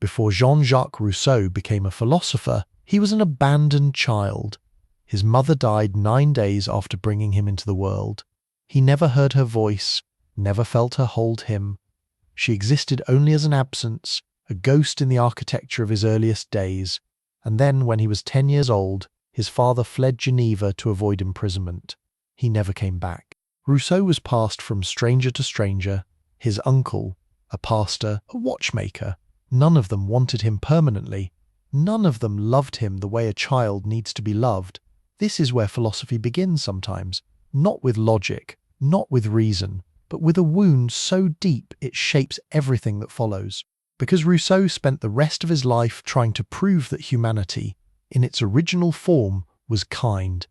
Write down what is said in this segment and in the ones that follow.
Before Jean-Jacques Rousseau became a philosopher, he was an abandoned child. His mother died 9 days after bringing him into the world. He never heard her voice, never felt her hold him. She existed only as an absence, a ghost in the architecture of his earliest days. And then, when he was 10 years old, his father fled Geneva to avoid imprisonment. He never came back. Rousseau was passed from stranger to stranger. His uncle, a pastor, a watchmaker. None of them wanted him permanently. None of them loved him the way a child needs to be loved. This is where philosophy begins sometimes, not with logic, not with reason, but with a wound so deep it shapes everything that follows. Because Rousseau spent the rest of his life trying to prove that humanity, in its original form, was kind,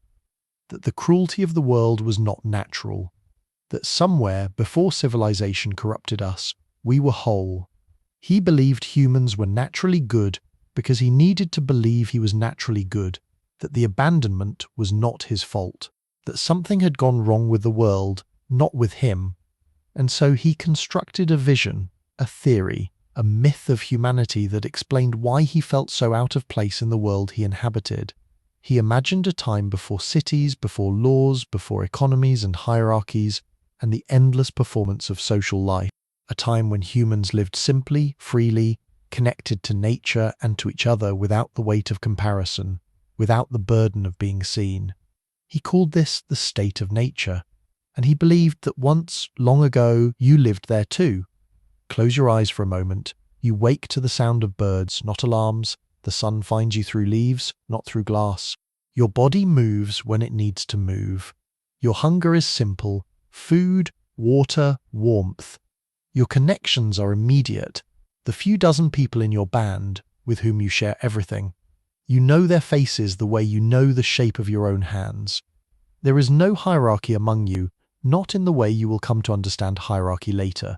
that the cruelty of the world was not natural, that somewhere before civilization corrupted us, we were whole. He believed humans were naturally good because he needed to believe he was naturally good, that the abandonment was not his fault, that something had gone wrong with the world, not with him. And so he constructed a vision, a theory, a myth of humanity that explained why he felt so out of place in the world he inhabited. He imagined a time before cities, before laws, before economies and hierarchies, and the endless performance of social life, a time when humans lived simply, freely, connected to nature and to each other without the weight of comparison, without the burden of being seen. He called this the state of nature, and he believed that once, long ago, you lived there too. Close your eyes for a moment. You wake to the sound of birds, not alarms. The sun finds you through leaves, not through glass. Your body moves when it needs to move. Your hunger is simple: food, water, warmth. Your connections are immediate. The few dozen people in your band, with whom you share everything. You know their faces the way you know the shape of your own hands. There is no hierarchy among you, not in the way you will come to understand hierarchy later.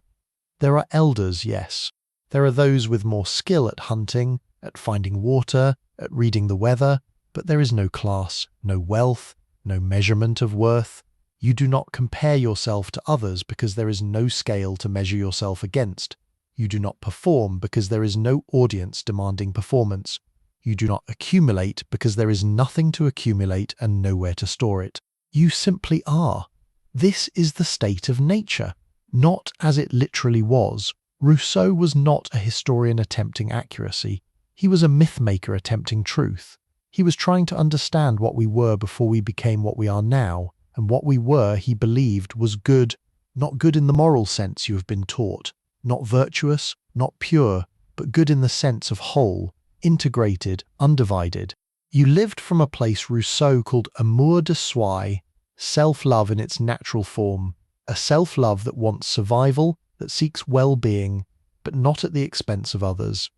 There are elders, yes. There are those with more skill at hunting, at finding water, at reading the weather, but there is no class, no wealth, no measurement of worth. You do not compare yourself to others because there is no scale to measure yourself against. You do not perform because there is no audience demanding performance. You do not accumulate because there is nothing to accumulate and nowhere to store it. You simply are. This is the state of nature, not as it literally was. Rousseau was not a historian attempting accuracy. He was a myth-maker attempting truth. He was trying to understand what we were before we became what we are now, and what we were, he believed, was good, not good in the moral sense you have been taught, not virtuous, not pure, but good in the sense of whole, integrated, undivided. You lived from a place Rousseau called amour de soi, self-love in its natural form, a self-love that wants survival, that seeks well-being, but not at the expense of others.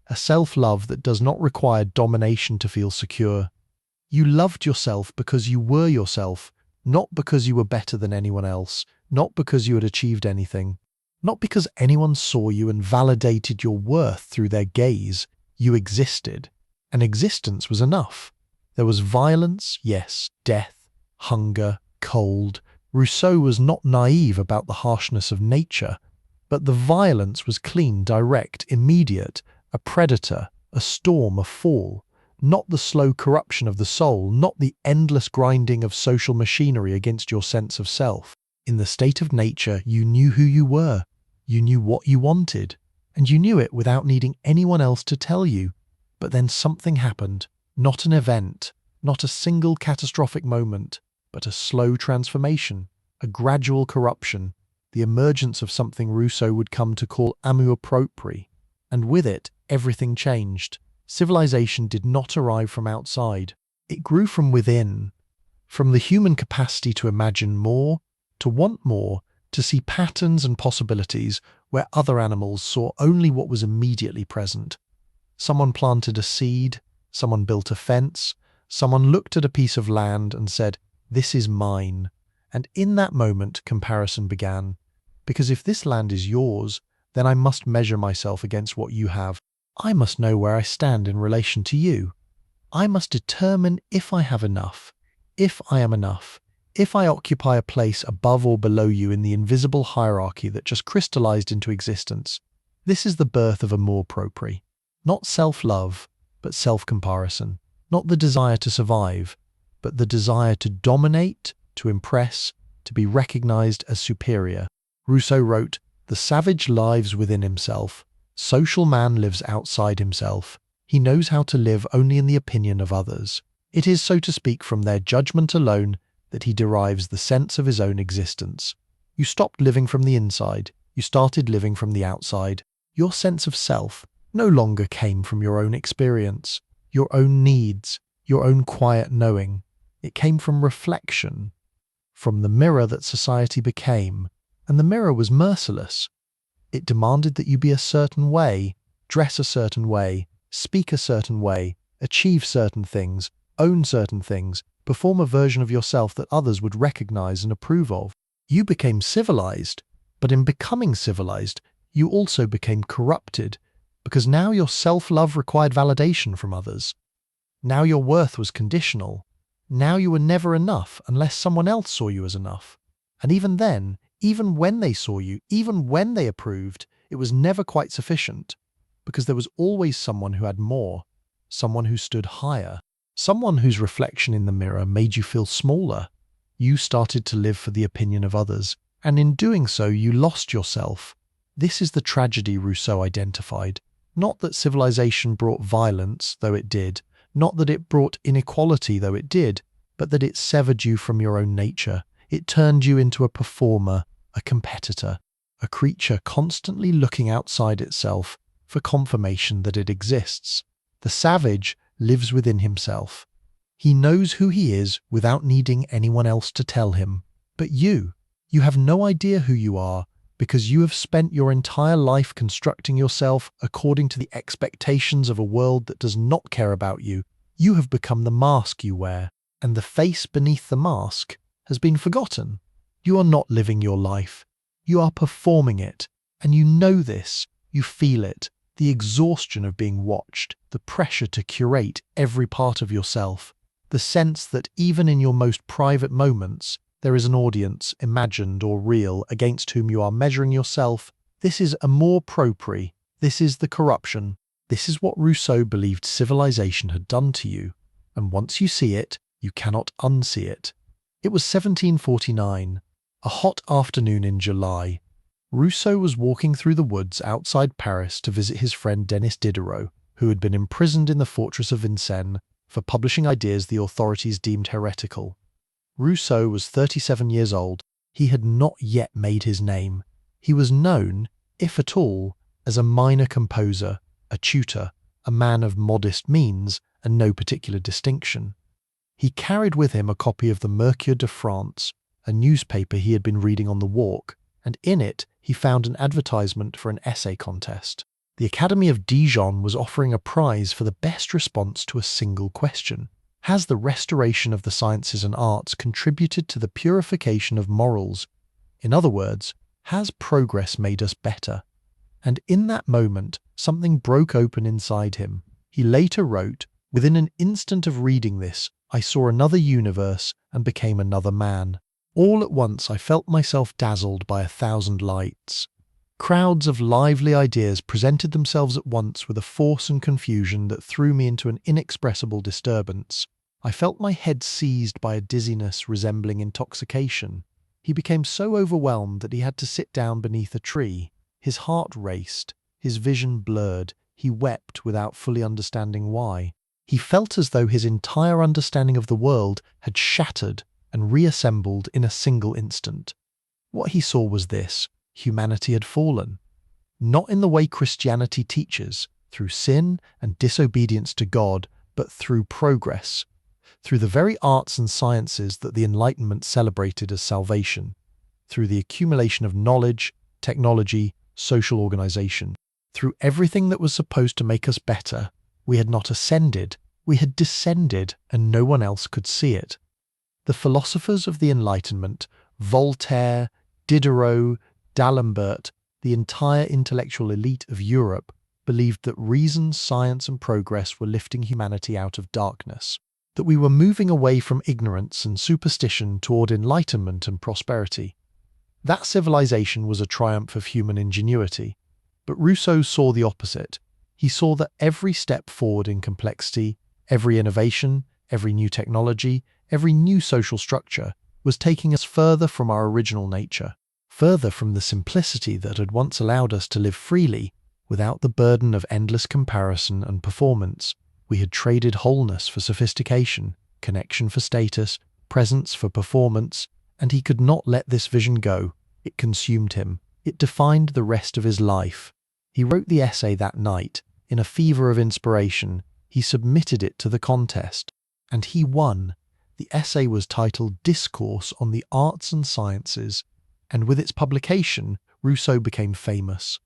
A self-love that does not require domination to feel secure. You loved yourself because you were yourself, not because you were better than anyone else, not because you had achieved anything, not because anyone saw you and validated your worth through their gaze. You existed, and existence was enough. There was violence, yes, death, hunger, cold. Rousseau was not naive about the harshness of nature, but the violence was clean, direct, immediate, a predator, a storm, a fall, not the slow corruption of the soul, not the endless grinding of social machinery against your sense of self. In the state of nature, you knew who you were, you knew what you wanted, and you knew it without needing anyone else to tell you. But then something happened, not an event, not a single catastrophic moment, but a slow transformation, a gradual corruption, the emergence of something Rousseau would come to call amour-propre. And with it, everything changed. Civilization did not arrive from outside. It grew from within, from the human capacity to imagine more, to want more, to see patterns and possibilities where other animals saw only what was immediately present. Someone planted a seed, someone built a fence, someone looked at a piece of land and said, "This is mine." And in that moment, comparison began. Because if this land is yours, then I must measure myself against what you have. I must know where I stand in relation to you. I must determine if I have enough, if I am enough, if I occupy a place above or below you in the invisible hierarchy that just crystallized into existence. This is the birth of amour-propre. Not self-love, but self-comparison. Not the desire to survive, but the desire to dominate, to impress, to be recognized as superior. Rousseau wrote, "The savage lives within himself. Social man lives outside himself. He knows how to live only in the opinion of others. It is, so to speak, from their judgment alone that he derives the sense of his own existence." You stopped living from the inside. You started living from the outside. Your sense of self no longer came from your own experience, your own needs, your own quiet knowing. It came from reflection, from the mirror that society became. And the mirror was merciless. It demanded that you be a certain way, dress a certain way, speak a certain way, achieve certain things, own certain things, perform a version of yourself that others would recognize and approve of. You became civilized, but in becoming civilized, you also became corrupted, because now your self-love required validation from others. Now your worth was conditional. Now you were never enough unless someone else saw you as enough. And even then, even when they saw you, even when they approved, it was never quite sufficient, because there was always someone who had more, someone who stood higher, someone whose reflection in the mirror made you feel smaller. You started to live for the opinion of others, and in doing so you lost yourself. This is the tragedy Rousseau identified. Not that civilization brought violence, though it did, not that it brought inequality, though it did, but that it severed you from your own nature. It turned you into a performer, a competitor, a creature constantly looking outside itself for confirmation that it exists. The savage lives within himself. He knows who he is without needing anyone else to tell him. But you have no idea who you are, because you have spent your entire life constructing yourself according to the expectations of a world that does not care about you. You have become the mask you wear, and the face beneath the mask has been forgotten. You are not living your life. You are performing it, and you know this. You feel it, the exhaustion of being watched, the pressure to curate every part of yourself, the sense that even in your most private moments, there is an audience, imagined or real, against whom you are measuring yourself. This is amour-propre. This is the corruption. This is what Rousseau believed civilization had done to you. And once you see it, you cannot unsee it. It was 1749, a hot afternoon in July. Rousseau was walking through the woods outside Paris to visit his friend Denis Diderot, who had been imprisoned in the fortress of Vincennes for publishing ideas the authorities deemed heretical. Rousseau was 37 years old. He had not yet made his name. He was known, if at all, as a minor composer, a tutor, a man of modest means and no particular distinction. He carried with him a copy of the Mercure de France, a newspaper he had been reading on the walk, and in it he found an advertisement for an essay contest. The Academy of Dijon was offering a prize for the best response to a single question. Has the restoration of the sciences and arts contributed to the purification of morals? In other words, has progress made us better? And in that moment, something broke open inside him. He later wrote, "Within an instant of reading this, I saw another universe and became another man. All at once I felt myself dazzled by 1,000 lights." Crowds of lively ideas presented themselves at once with a force and confusion that threw me into an inexpressible disturbance. I felt my head seized by a dizziness resembling intoxication. He became so overwhelmed that he had to sit down beneath a tree. His heart raced, his vision blurred, he wept without fully understanding why. He felt as though his entire understanding of the world had shattered and reassembled in a single instant. What he saw was this: humanity had fallen. Not in the way Christianity teaches, through sin and disobedience to God, but through progress, through the very arts and sciences that the Enlightenment celebrated as salvation, through the accumulation of knowledge, technology, social organization, through everything that was supposed to make us better. We had not ascended, we had descended, and no one else could see it. The philosophers of the Enlightenment, Voltaire, Diderot, D'Alembert, the entire intellectual elite of Europe, believed that reason, science, and progress were lifting humanity out of darkness, that we were moving away from ignorance and superstition toward enlightenment and prosperity. That civilization was a triumph of human ingenuity. But Rousseau saw the opposite. He saw that every step forward in complexity, every innovation, every new technology, every new social structure was taking us further from our original nature, further from the simplicity that had once allowed us to live freely without the burden of endless comparison and performance. We had traded wholeness for sophistication, connection for status, presence for performance, and he could not let this vision go. It consumed him. It defined the rest of his life. He wrote the essay that night. In a fever of inspiration, he submitted it to the contest, and he won. The essay was titled Discourse on the Arts and Sciences, and with its publication, Rousseau became famous.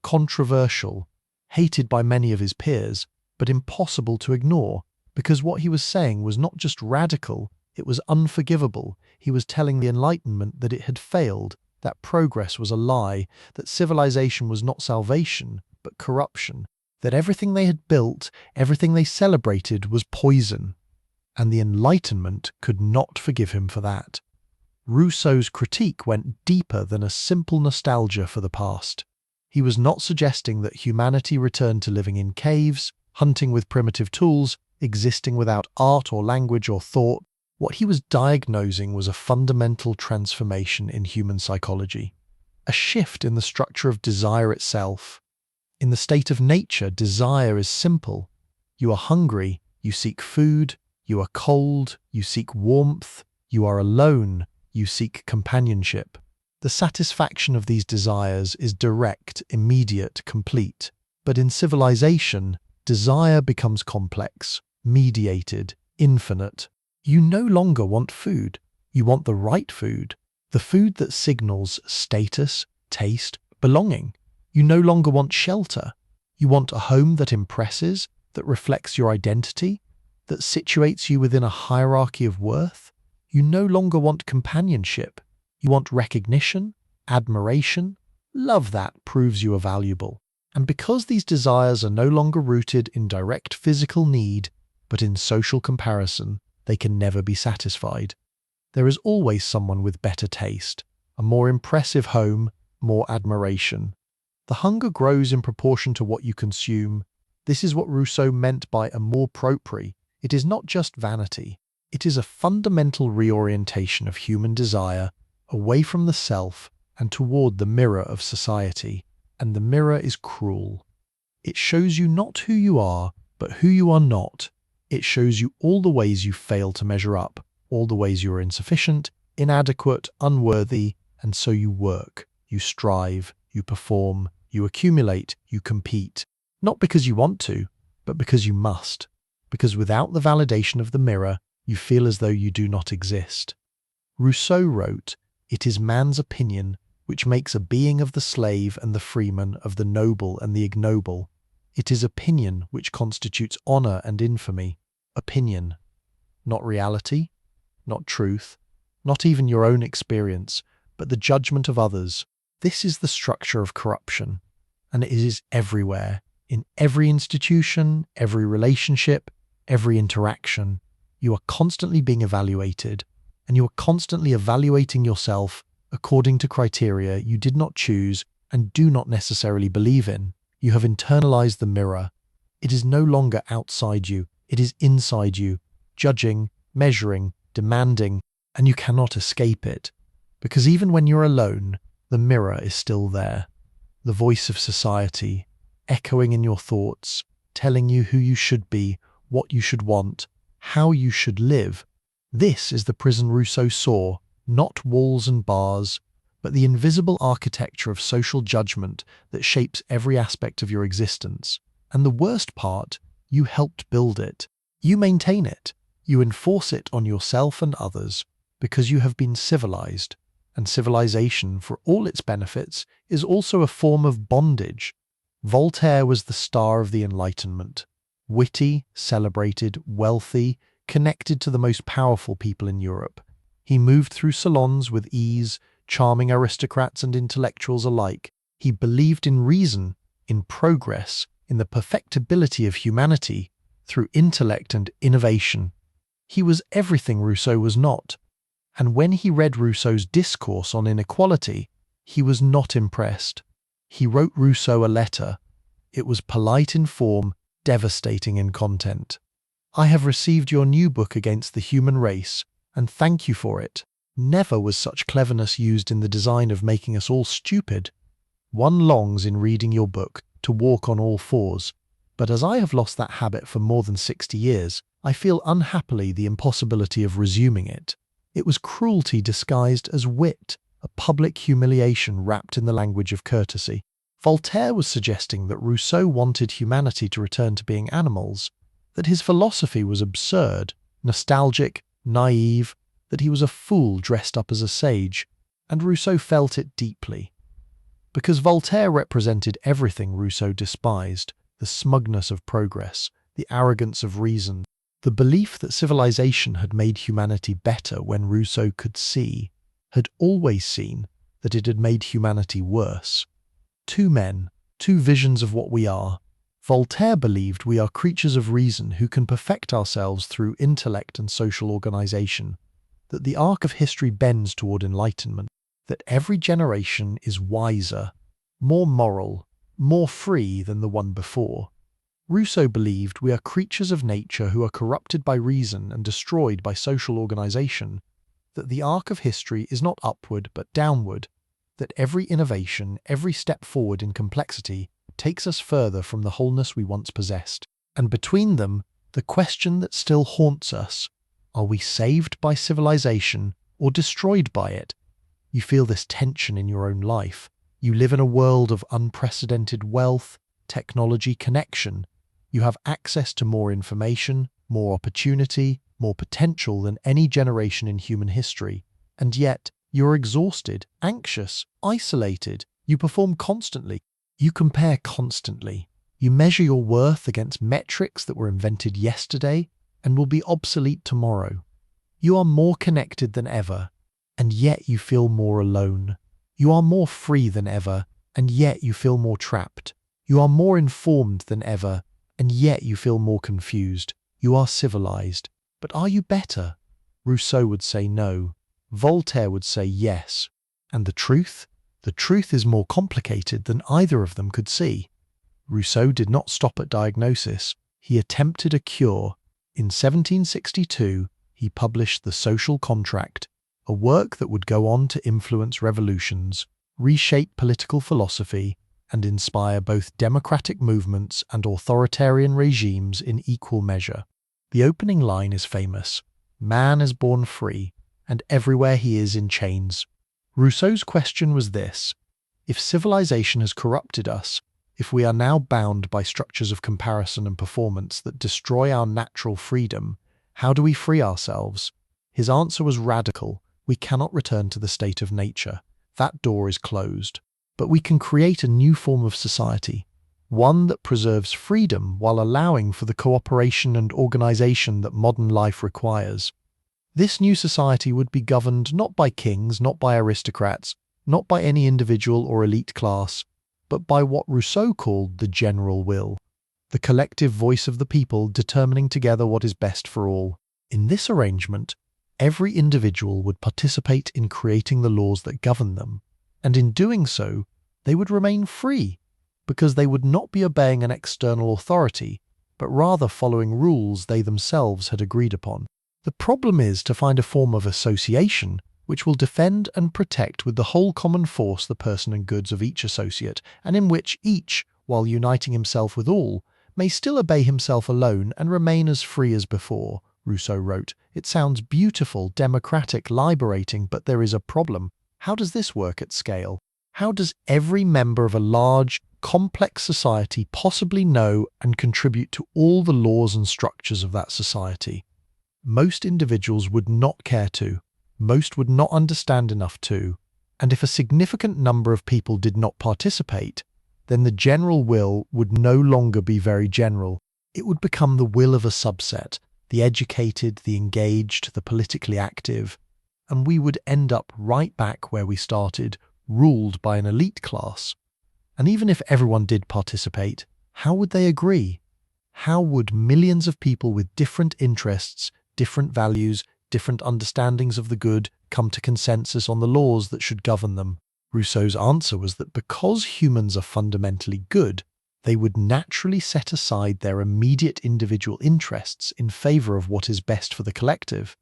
Controversial, hated by many of his peers, but impossible to ignore, because what he was saying was not just radical, it was unforgivable. He was telling the Enlightenment that it had failed, that progress was a lie, that civilization was not salvation, but corruption, that everything they had built, everything they celebrated was poison. And the Enlightenment could not forgive him for that. Rousseau's critique went deeper than a simple nostalgia for the past. He was not suggesting that humanity returned to living in caves, hunting with primitive tools, existing without art or language or thought. What he was diagnosing was a fundamental transformation in human psychology, a shift in the structure of desire itself. In the state of nature, desire is simple. You are hungry, you seek food. You are cold, you seek warmth. You are alone, you seek companionship. The satisfaction of these desires is direct, immediate, complete. But in civilization, desire becomes complex, mediated, infinite. You no longer want food. You want the right food, the food that signals status, taste, belonging. You no longer want shelter. You want a home that impresses, that reflects your identity, that situates you within a hierarchy of worth. You no longer want companionship. You want recognition, admiration, love that proves you are valuable. And because these desires are no longer rooted in direct physical need, but in social comparison, they can never be satisfied. There is always someone with better taste, a more impressive home, more admiration. The hunger grows in proportion to what you consume. This is what Rousseau meant by amour-propre. It is not just vanity. It is a fundamental reorientation of human desire away from the self and toward the mirror of society. And the mirror is cruel. It shows you not who you are, but who you are not. It shows you all the ways you fail to measure up, all the ways you are insufficient, inadequate, unworthy, and so you work, you strive, you perform, you accumulate, you compete. Not because you want to, but because you must. Because without the validation of the mirror, you feel as though you do not exist. Rousseau wrote, "It is man's opinion which makes a being of the slave and the freeman, of the noble and the ignoble. It is opinion which constitutes honor and infamy. Opinion, not reality, not truth, not even your own experience, but the judgment of others. This is the structure of corruption, and it is everywhere, in every institution, every relationship, every interaction. You are constantly being evaluated, and you are constantly evaluating yourself according to criteria you did not choose and do not necessarily believe in. You have internalized the mirror. It is no longer outside you, it is inside you, judging, measuring, demanding, and you cannot escape it. Because even when you're alone, the mirror is still there. The voice of society, echoing in your thoughts, telling you who you should be, what you should want, how you should live. This is the prison Rousseau saw, not walls and bars, but the invisible architecture of social judgment that shapes every aspect of your existence. And the worst part, you helped build it. You maintain it. You enforce it on yourself and others because you have been civilized. And civilization, for all its benefits, is also a form of bondage. Voltaire was the star of the Enlightenment. Witty, celebrated, wealthy, connected to the most powerful people in Europe. He moved through salons with ease, charming aristocrats and intellectuals alike. He believed in reason, in progress, in the perfectibility of humanity, through intellect and innovation. He was everything Rousseau was not. And when he read Rousseau's discourse on inequality, he was not impressed. He wrote Rousseau a letter. It was polite in form, devastating in content. "I have received your new book against the human race, and thank you for it. Never was such cleverness used in the design of making us all stupid. One longs in reading your book to walk on all fours, but as I have lost that habit for more than 60 years, I feel unhappily the impossibility of resuming it. It was cruelty disguised as wit, a public humiliation wrapped in the language of courtesy." Voltaire was suggesting that Rousseau wanted humanity to return to being animals, that his philosophy was absurd, nostalgic, naive, that he was a fool dressed up as a sage, and Rousseau felt it deeply. Because Voltaire represented everything Rousseau despised: the smugness of progress, the arrogance of reason, the belief that civilization had made humanity better when Rousseau could see, had always seen, that it had made humanity worse. Two men, two visions of what we are. Voltaire believed we are creatures of reason who can perfect ourselves through intellect and social organization, that the arc of history bends toward enlightenment, that every generation is wiser, more moral, more free than the one before. Rousseau believed we are creatures of nature who are corrupted by reason and destroyed by social organization, that the arc of history is not upward but downward, that every innovation, every step forward in complexity takes us further from the wholeness we once possessed. And between them, the question that still haunts us: are we saved by civilization or destroyed by it? You feel this tension in your own life. You live in a world of unprecedented wealth, technology, connection. You have access to more information, more opportunity, more potential than any generation in human history. And yet, you're exhausted, anxious, isolated. You perform constantly. You compare constantly. You measure your worth against metrics that were invented yesterday and will be obsolete tomorrow. You are more connected than ever, and yet you feel more alone. You are more free than ever, and yet you feel more trapped. You are more informed than ever, and yet you feel more confused. You are civilized. But are you better? Rousseau would say no. Voltaire would say yes. And the truth? The truth is more complicated than either of them could see. Rousseau did not stop at diagnosis. He attempted a cure. In 1762, he published The Social Contract, a work that would go on to influence revolutions, reshape political philosophy, and inspire both democratic movements and authoritarian regimes in equal measure. The opening line is famous: "Man is born free, and everywhere he is in chains." Rousseau's question was this: if civilization has corrupted us, if we are now bound by structures of comparison and performance that destroy our natural freedom, how do we free ourselves? His answer was radical: we cannot return to the state of nature. That door is closed. But we can create a new form of society, one that preserves freedom while allowing for the cooperation and organization that modern life requires. This new society would be governed not by kings, not by aristocrats, not by any individual or elite class, but by what Rousseau called the general will, the collective voice of the people determining together what is best for all. In this arrangement, every individual would participate in creating the laws that govern them, and in doing so, they would remain free, because they would not be obeying an external authority, but rather following rules they themselves had agreed upon. The problem is to find a form of association which will defend and protect with the whole common force the person and goods of each associate, and in which each, while uniting himself with all, may still obey himself alone and remain as free as before. Rousseau wrote, "It sounds beautiful, democratic, liberating, but there is a problem. How does this work at scale? How does every member of a large, complex society possibly know and contribute to all the laws and structures of that society? Most individuals would not care to. Most would not understand enough to. And if a significant number of people did not participate, then the general will would no longer be very general. It would become the will of a subset, the educated, the engaged, the politically active, and we would end up right back where we started, ruled by an elite class. And even if everyone did participate, how would they agree? How would millions of people with different interests, different values, different understandings of the good come to consensus on the laws that should govern them? Rousseau's answer was that because humans are fundamentally good, They would naturally set aside their immediate individual interests in favor of what is best for the collective.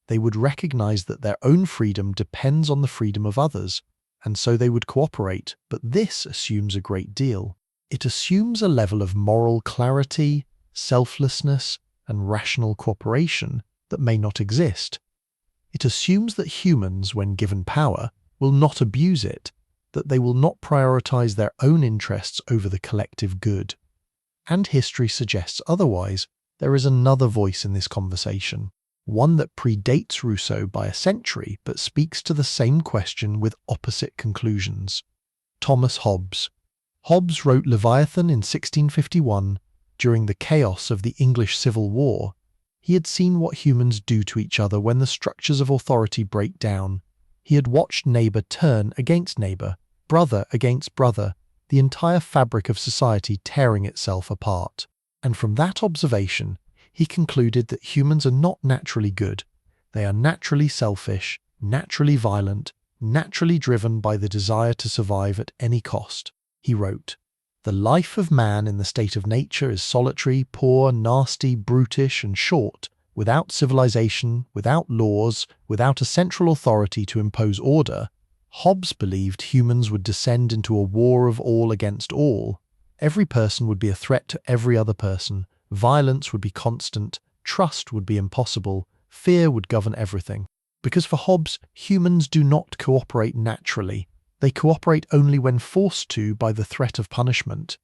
They would recognize that their own freedom depends on the freedom of others, and so they would cooperate, but this assumes a great deal. It assumes a level of moral clarity, selflessness, and rational cooperation that may not exist. It assumes that humans, when given power, will not abuse it, that they will not prioritize their own interests over the collective good. And history suggests otherwise. There is another voice in this conversation, one that predates Rousseau by a century but speaks to the same question with opposite conclusions. Thomas Hobbes. Hobbes wrote Leviathan in 1651 during the chaos of the English Civil War. He had seen what humans do to each other when the structures of authority break down. He had watched neighbour turn against neighbour, brother against brother, the entire fabric of society tearing itself apart. And from that observation, he concluded that humans are not naturally good. They are naturally selfish, naturally violent, naturally driven by the desire to survive at any cost. He wrote, "The life of man in the state of nature is solitary, poor, nasty, brutish, and short, without civilization, without laws, without a central authority to impose order." Hobbes believed humans would descend into a war of all against all. Every person would be a threat to every other person. Violence would be constant. Trust would be impossible. Fear would govern everything. Because for Hobbes, humans do not cooperate naturally. They cooperate only when forced to by the threat of punishment.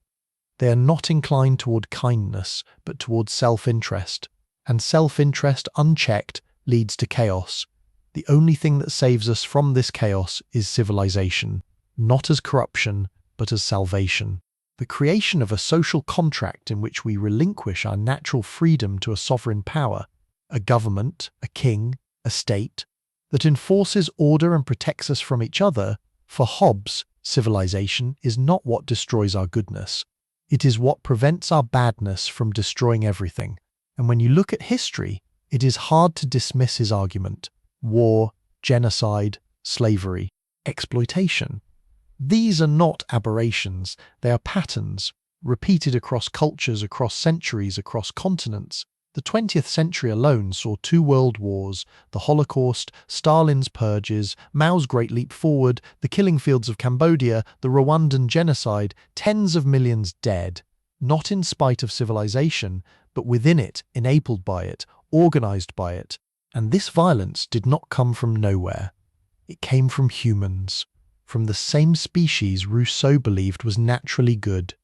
They are not inclined toward kindness, but toward self-interest. And self-interest unchecked leads to chaos. The only thing that saves us from this chaos is civilization, not as corruption, but as salvation. The creation of a social contract in which we relinquish our natural freedom to a sovereign power, a government, a king, a state, that enforces order and protects us from each other. For Hobbes, civilization is not what destroys our goodness. It is what prevents our badness from destroying everything. And when you look at history, it is hard to dismiss his argument. War, genocide, slavery, exploitation. These are not aberrations, they are patterns, repeated across cultures, across centuries, across continents. The 20th century alone saw 2 world wars, the Holocaust, Stalin's purges, Mao's Great Leap Forward, the killing fields of Cambodia, the Rwandan genocide, tens of millions dead, not in spite of civilization, but within it, enabled by it, organized by it. And this violence did not come from nowhere. It came from humans, from the same species Rousseau believed was naturally good.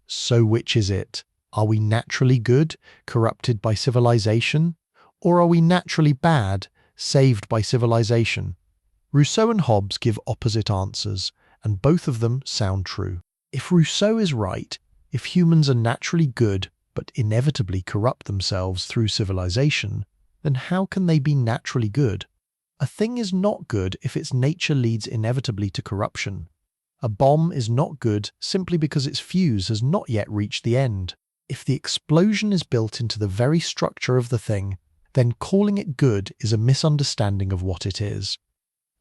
So which is it? Are we naturally good, corrupted by civilization? Or are we naturally bad, saved by civilization? Rousseau and Hobbes give opposite answers, and both of them sound true. If Rousseau is right, if humans are naturally good but inevitably corrupt themselves through civilization, then how can they be naturally good? A thing is not good if its nature leads inevitably to corruption. A bomb is not good simply because its fuse has not yet reached the end. If the explosion is built into the very structure of the thing, then calling it good is a misunderstanding of what it is.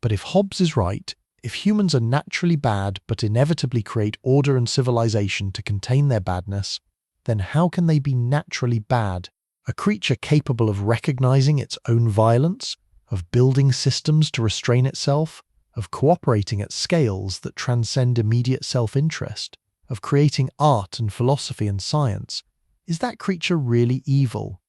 But if Hobbes is right, if humans are naturally bad but inevitably create order and civilization to contain their badness, then how can they be naturally bad? A creature capable of recognizing its own violence, of building systems to restrain itself, of cooperating at scales that transcend immediate self-interest, of creating art and philosophy and science, is that creature really evil?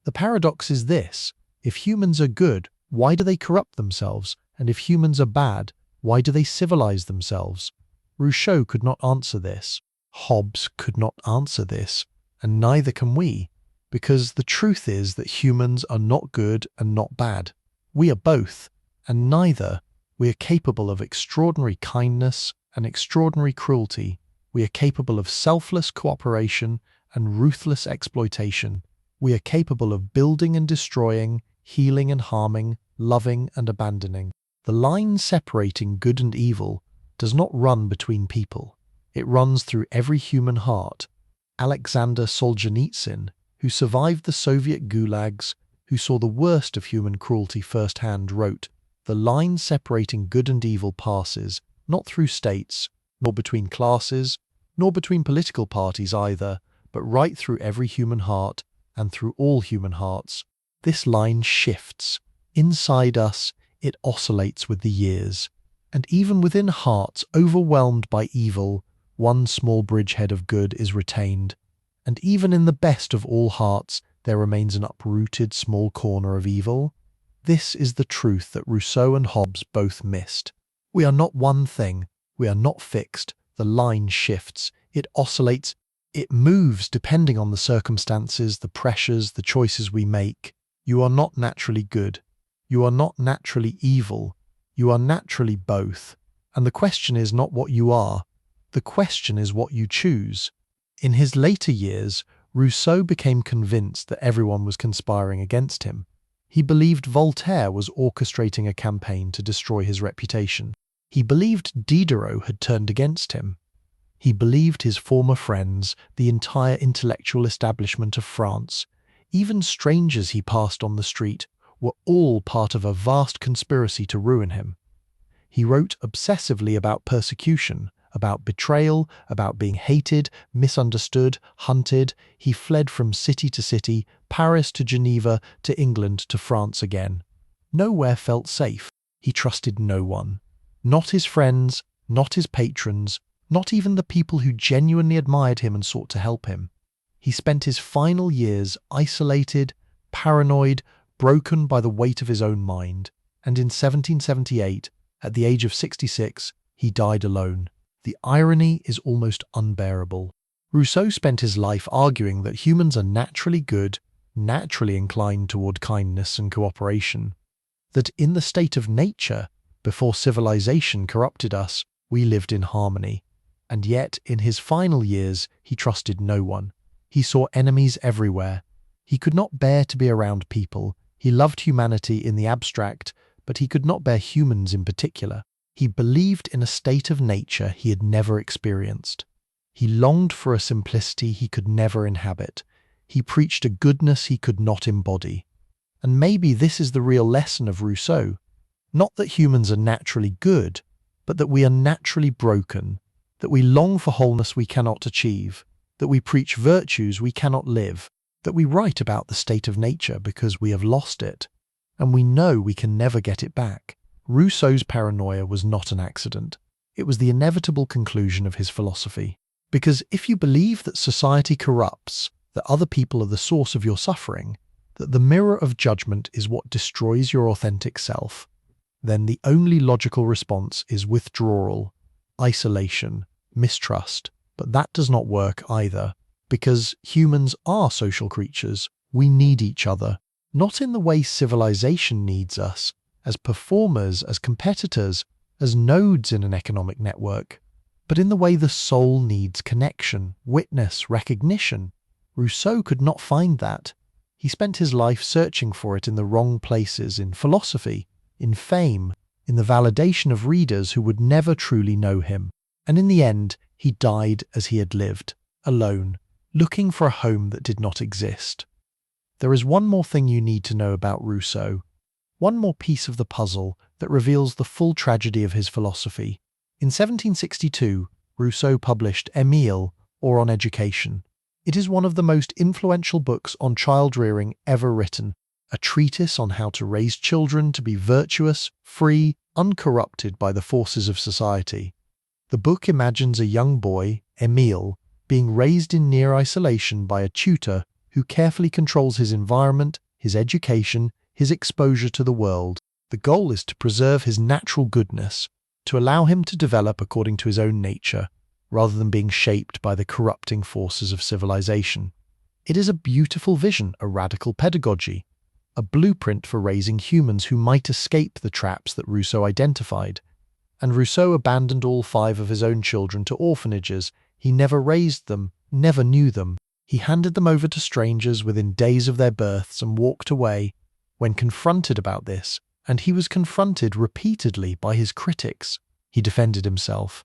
The paradox is this: if humans are good, why do they corrupt themselves? And if humans are bad, why do they civilize themselves? Rousseau could not answer this. Hobbes could not answer this, and neither can we. Because the truth is that humans are not good and not bad. We are both, and neither. We are capable of extraordinary kindness and extraordinary cruelty. We are capable of selfless cooperation and ruthless exploitation. We are capable of building and destroying, healing and harming, loving and abandoning. The line separating good and evil does not run between people. It runs through every human heart. Alexander Solzhenitsyn, who survived the Soviet gulags, who saw the worst of human cruelty firsthand, wrote, "The line separating good and evil passes, not through states, nor between classes, nor between political parties either, but right through every human heart and through all human hearts. This line shifts. Inside us, it oscillates with the years. And even within hearts overwhelmed by evil, one small bridgehead of good is retained. And even in the best of all hearts, there remains an uprooted small corner of evil. This is the truth that Rousseau and Hobbes both missed. We are not one thing. We are not fixed. The line shifts. It oscillates. It moves depending on the circumstances, the pressures, the choices we make. You are not naturally good. You are not naturally evil. You are naturally both. And the question is not what you are. The question is what you choose. In his later years, Rousseau became convinced that everyone was conspiring against him. He believed Voltaire was orchestrating a campaign to destroy his reputation. He believed Diderot had turned against him. He believed his former friends, the entire intellectual establishment of France, even strangers he passed on the street, were all part of a vast conspiracy to ruin him. He wrote obsessively about persecution, about betrayal, about being hated, misunderstood, hunted. He fled from city to city, Paris to Geneva, to England to France again. Nowhere felt safe. He trusted no one. Not his friends, not his patrons, not even the people who genuinely admired him and sought to help him. He spent his final years isolated, paranoid, broken by the weight of his own mind, and in 1778, at the age of 66, he died alone. The irony is almost unbearable. Rousseau spent his life arguing that humans are naturally good, naturally inclined toward kindness and cooperation, that in the state of nature, before civilization corrupted us, we lived in harmony. And yet, in his final years, he trusted no one. He saw enemies everywhere. He could not bear to be around people. He loved humanity in the abstract, but he could not bear humans in particular. He believed in a state of nature he had never experienced. He longed for a simplicity he could never inhabit. He preached a goodness he could not embody. And maybe this is the real lesson of Rousseau. Not that humans are naturally good, but that we are naturally broken, that we long for wholeness we cannot achieve, that we preach virtues we cannot live, that we write about the state of nature because we have lost it, and we know we can never get it back. Rousseau's paranoia was not an accident. It was the inevitable conclusion of his philosophy. Because if you believe that society corrupts, that other people are the source of your suffering, that the mirror of judgment is what destroys your authentic self, then the only logical response is withdrawal, isolation, mistrust. But that does not work either, because humans are social creatures. We need each other, not in the way civilization needs us, as performers, as competitors, as nodes in an economic network, but in the way the soul needs connection, witness, recognition. Rousseau could not find that. He spent his life searching for it in the wrong places, in philosophy, in fame, in the validation of readers who would never truly know him. And in the end, he died as he had lived, alone, looking for a home that did not exist. There is one more thing you need to know about Rousseau, one more piece of the puzzle that reveals the full tragedy of his philosophy. In 1762, Rousseau published Emile, or On Education. It is one of the most influential books on child-rearing ever written, a treatise on how to raise children to be virtuous, free, uncorrupted by the forces of society. The book imagines a young boy, Emile, being raised in near isolation by a tutor who carefully controls his environment, his education, his exposure to the world. The goal is to preserve his natural goodness, to allow him to develop according to his own nature, rather than being shaped by the corrupting forces of civilization. It is a beautiful vision, a radical pedagogy, a blueprint for raising humans who might escape the traps that Rousseau identified. And Rousseau abandoned all 5 of his own children to orphanages. He never raised them, never knew them. He handed them over to strangers within days of their births and walked away. When confronted about this, and he was confronted repeatedly by his critics, he defended himself.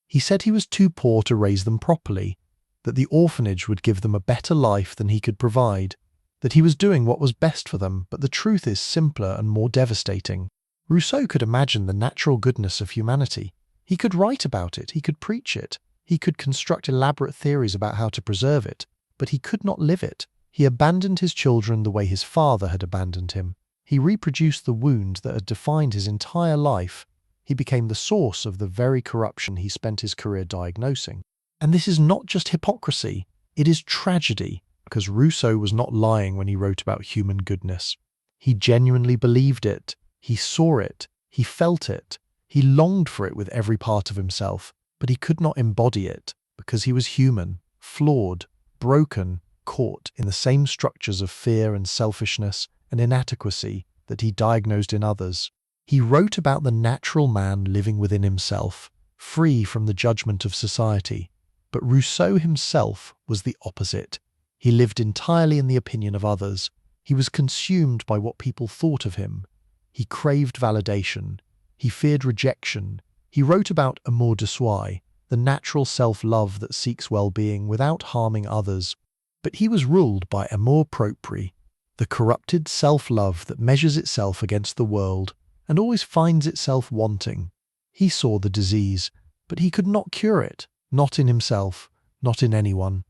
He said he was too poor to raise them properly, that the orphanage would give them a better life than he could provide, that he was doing what was best for them, but the truth is simpler and more devastating. Rousseau could imagine the natural goodness of humanity. He could write about it, he could preach it, He could construct elaborate theories about how to preserve it, but he could not live it. He abandoned his children the way his father had abandoned him. He reproduced the wound that had defined his entire life. He became the source of the very corruption he spent his career diagnosing. And this is not just hypocrisy, it is tragedy, because Rousseau was not lying when he wrote about human goodness. He genuinely believed it, he saw it, he felt it, he longed for it with every part of himself, but he could not embody it because he was human, flawed, broken, caught in the same structures of fear and selfishness and inadequacy that he diagnosed in others. He wrote about the natural man living within himself, free from the judgment of society. But Rousseau himself was the opposite. He lived entirely in the opinion of others. He was consumed by what people thought of him. He craved validation. He feared rejection. He wrote about amour-propre, the natural self-love that seeks well-being without harming others. But he was ruled by amour-propre, the corrupted self-love that measures itself against the world and always finds itself wanting. He saw the disease, but he could not cure it, not in himself, not in anyone.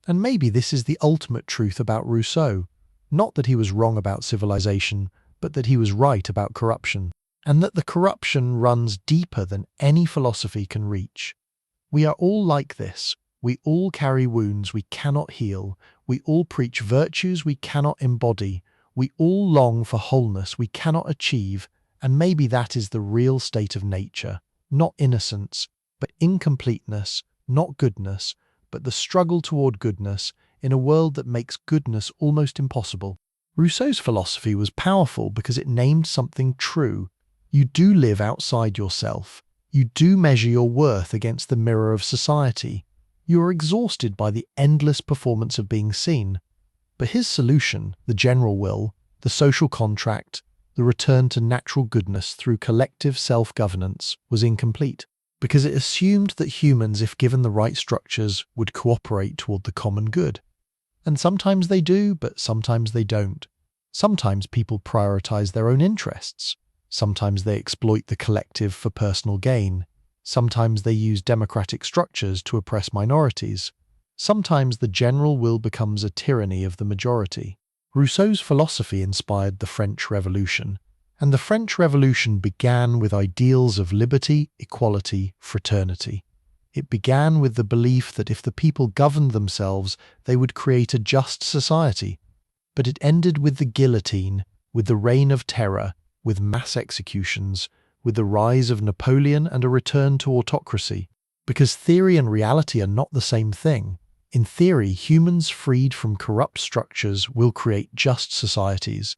And maybe this is the ultimate truth about Rousseau, not that he was wrong about civilization, but that he was right about corruption, and that the corruption runs deeper than any philosophy can reach. We are all like this. We all carry wounds we cannot heal. We all preach virtues we cannot embody. We all long for wholeness we cannot achieve, and maybe that is the real state of nature, not innocence, but incompleteness, not goodness, but the struggle toward goodness in a world that makes goodness almost impossible. Rousseau's philosophy was powerful because it named something true. You do live outside yourself. You do measure your worth against the mirror of society. You are exhausted by the endless performance of being seen. But his solution, the general will, the social contract, the return to natural goodness through collective self-governance, was incomplete, because it assumed that humans, if given the right structures, would cooperate toward the common good. And sometimes they do, but sometimes they don't. Sometimes people prioritize their own interests. Sometimes they exploit the collective for personal gain. Sometimes they use democratic structures to oppress minorities. Sometimes the general will becomes a tyranny of the majority. Rousseau's philosophy inspired the French Revolution, and the French Revolution began with ideals of liberty, equality, fraternity. It began with the belief that if the people governed themselves, they would create a just society. But it ended with the guillotine, with the reign of terror, with mass executions, with the rise of Napoleon and a return to autocracy. Because theory and reality are not the same thing. In theory, humans freed from corrupt structures will create just societies.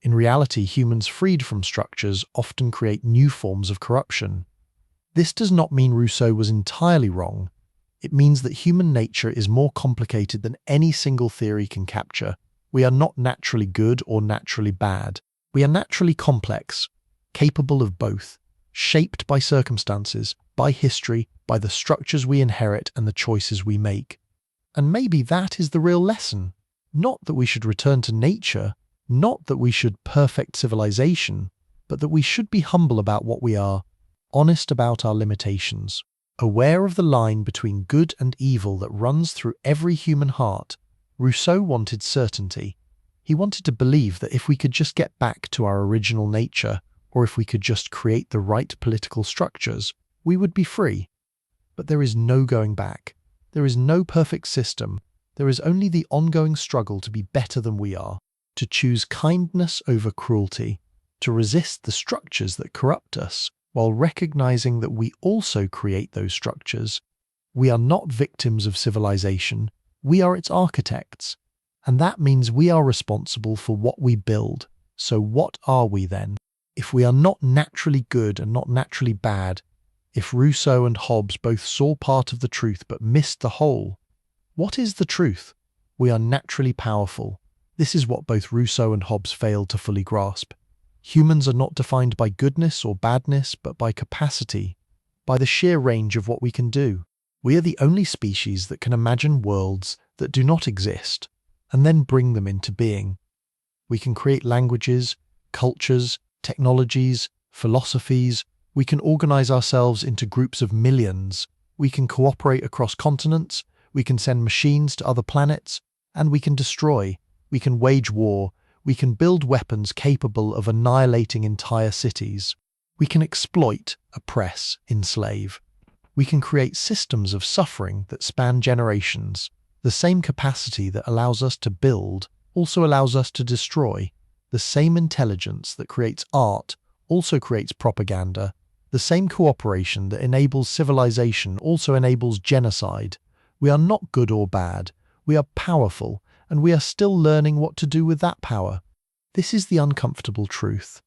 In reality, humans freed from structures often create new forms of corruption. This does not mean Rousseau was entirely wrong. It means that human nature is more complicated than any single theory can capture. We are not naturally good or naturally bad. We are naturally complex, capable of both, shaped by circumstances, by history, by the structures we inherit and the choices we make. And maybe that is the real lesson. Not that we should return to nature, not that we should perfect civilization, but that we should be humble about what we are, honest about our limitations, aware of the line between good and evil that runs through every human heart. Rousseau wanted certainty. He wanted to believe that if we could just get back to our original nature, or if we could just create the right political structures, we would be free. But there is no going back. There is no perfect system. There is only the ongoing struggle to be better than we are, to choose kindness over cruelty, to resist the structures that corrupt us, while recognizing that we also create those structures. We are not victims of civilization. We are its architects. And that means we are responsible for what we build. So what are we then? If we are not naturally good and not naturally bad, if Rousseau and Hobbes both saw part of the truth but missed the whole, what is the truth? We are naturally powerful. This is what both Rousseau and Hobbes failed to fully grasp. Humans are not defined by goodness or badness, but by capacity, by the sheer range of what we can do. We are the only species that can imagine worlds that do not exist, and then bring them into being. We can create languages, cultures, technologies, philosophies. We can organize ourselves into groups of millions. We can cooperate across continents, we can send machines to other planets, and we can destroy, we can wage war, we can build weapons capable of annihilating entire cities. We can exploit, oppress, enslave. We can create systems of suffering that span generations. The same capacity that allows us to build also allows us to destroy. The same intelligence that creates art also creates propaganda. The same cooperation that enables civilization also enables genocide. We are not good or bad. We are powerful, and we are still learning what to do with that power. This is the uncomfortable truth.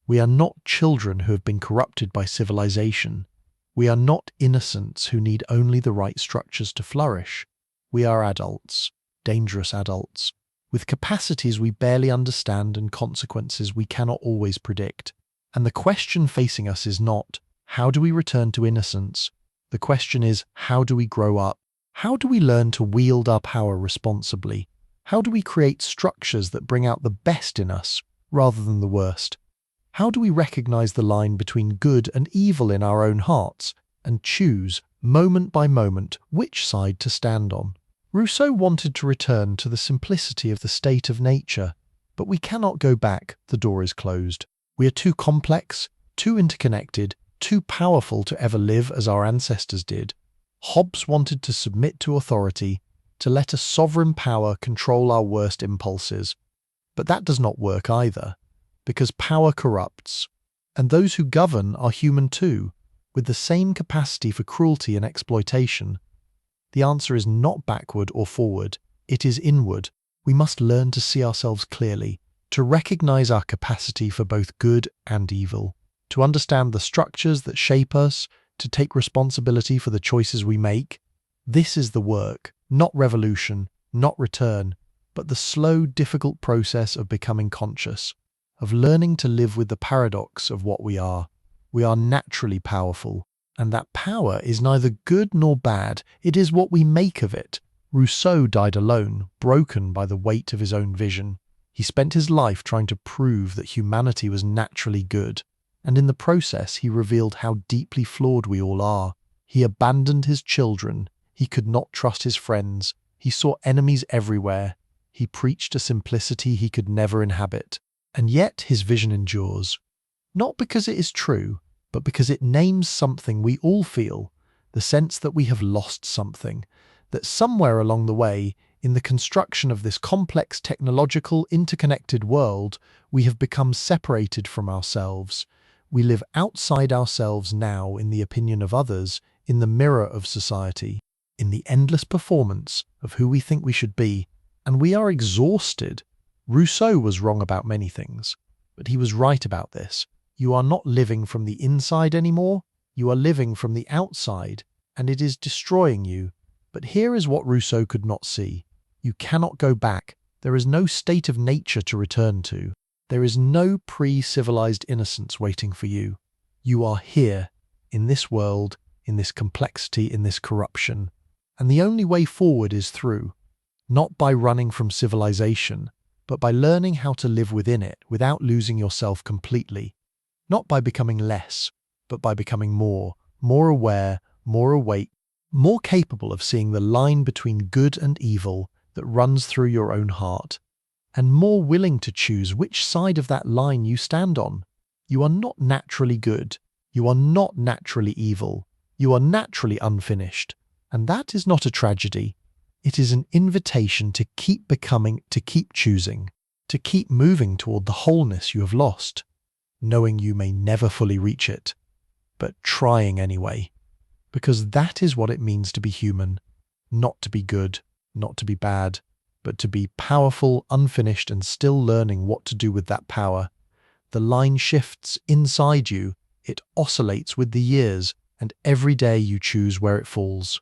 We are not children who have been corrupted by civilization. We are not innocents who need only the right structures to flourish. We are adults, dangerous adults, with capacities we barely understand and consequences we cannot always predict. And the question facing us is not, how do we return to innocence? The question is, how do we grow up? How do we learn to wield our power responsibly? How do we create structures that bring out the best in us rather than the worst? How do we recognize the line between good and evil in our own hearts and choose, moment by moment, which side to stand on? Rousseau wanted to return to the simplicity of the state of nature, but we cannot go back, the door is closed. We are too complex, too interconnected, too powerful to ever live as our ancestors did. Hobbes wanted to submit to authority, to let a sovereign power control our worst impulses. But that does not work either, because power corrupts, and those who govern are human too, with the same capacity for cruelty and exploitation. The answer is not backward or forward, it is inward. We must learn to see ourselves clearly, to recognize our capacity for both good and evil, to understand the structures that shape us, to take responsibility for the choices we make. This is the work, not revolution, not return, but the slow, difficult process of becoming conscious, of learning to live with the paradox of what we are. We are naturally powerful, and that power is neither good nor bad, it is what we make of it. Rousseau died alone, broken by the weight of his own vision. He spent his life trying to prove that humanity was naturally good, and in the process he revealed how deeply flawed we all are. He abandoned his children, he could not trust his friends, he saw enemies everywhere, he preached a simplicity he could never inhabit. And yet his vision endures, not because it is true, but because it names something we all feel, the sense that we have lost something, that somewhere along the way, in the construction of this complex technological interconnected world, we have become separated from ourselves. We live outside ourselves now in the opinion of others, in the mirror of society, in the endless performance of who we think we should be, and we are exhausted. Rousseau was wrong about many things, but he was right about this. You are not living from the inside anymore, you are living from the outside, and it is destroying you. But here is what Rousseau could not see. You cannot go back. There is no state of nature to return to. There is no pre-civilized innocence waiting for you. You are here, in this world, in this complexity, in this corruption. And the only way forward is through, not by running from civilization, but by learning how to live within it without losing yourself completely. Not by becoming less, but by becoming more aware, more awake, more capable of seeing the line between good and evil that runs through your own heart, and more willing to choose which side of that line you stand on. You are not naturally good. You are not naturally evil. You are naturally unfinished. And that is not a tragedy. It is an invitation to keep becoming, to keep choosing, to keep moving toward the wholeness you have lost, knowing you may never fully reach it, but trying anyway. Because that is what it means to be human, not to be good, not to be bad, but to be powerful, unfinished, and still learning what to do with that power. The line shifts inside you, it oscillates with the years, and every day you choose where it falls.